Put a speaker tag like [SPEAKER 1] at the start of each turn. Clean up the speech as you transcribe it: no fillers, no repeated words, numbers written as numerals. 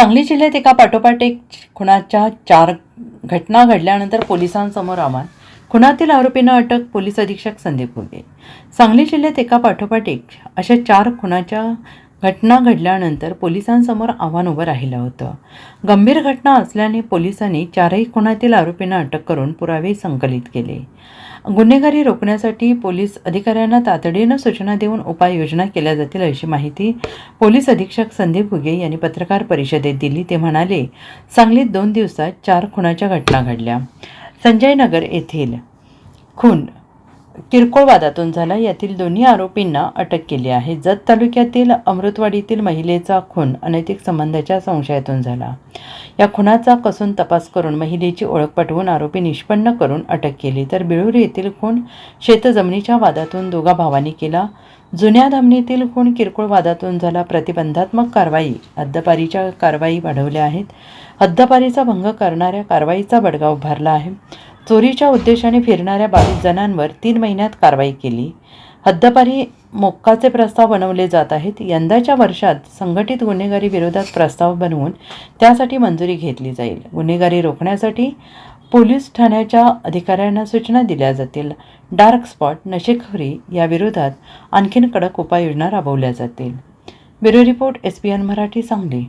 [SPEAKER 1] सांगली जिल्ह्यात एका पाठोपाठ एक खुनाच्या 4 घटना घडल्यानंतर पोलिसांसमोर आव्हान. खुनातील आरोपींना अटक, पोलीस अधीक्षक संदीप घुगे. सांगली जिल्ह्यात एका पाठोपाठ एक अशा 4 खुनाच्या घटना घडल्यानंतर पोलिसांसमोर आव्हान उभं राहिलं होतं. गंभीर घटना असल्याने पोलिसांनी 4ही खुनातील आरोपींना अटक करून पुरावे संकलित केले. गुन्हेगारी रोखण्यासाठी पोलीस अधिकाऱ्यांना तातडीनं सूचना देऊन उपाययोजना केल्या जातील अशी माहिती पोलीस अधीक्षक संदीप घुगे यांनी पत्रकार परिषदेत दिली. ते म्हणाले, सांगलीत 2 दिवसात 4 खुनाच्या घटना घडल्या. संजय नगर येथील खून किरकोळ वादातून झाला. यातील दोन्ही आरोपींना अटक केली आहे. जत तालुक्यातील अमृतवाडीतील महिलेचा खून अनैतिक संबंधाच्या संशयातून झाला. या खुनाचा कसून तपास करून महिलेची ओळख पटवून आरोपी निष्पन्न करून अटक केली. तर बिळूर येथील खून शेतजमिनीच्या वादातून दोघा भावांनी केला. जुन्या धामणीतील खून किरकोळ वादातून झाला. प्रतिबंधात्मक कारवाई, हद्दपारीच्या कारवाई वाढवल्या आहेत. हद्दपारीचा भंग करणाऱ्या कारवाईचा बडगा उभारला आहे. चोरीच्या उद्देशाने फिरणाऱ्या 22 जणांवर 3 महिन्यात कारवाई केली. हद्दपारी मोक्काचे प्रस्ताव बनवले जात आहेत. यंदाच्या वर्षात संघटित गुन्हेगारी विरोधात प्रस्ताव बनवून त्यासाठी मंजुरी घेतली जाईल. गुन्हेगारी रोखण्यासाठी पोलीस ठाण्याच्या अधिकाऱ्यांना सूचना दिल्या जातील. डार्क स्पॉट, नशेखोरी या विरोधात आणखीन कडक उपाययोजना राबवल्या जातील. Bureau report, SBN Marathi, Sangli.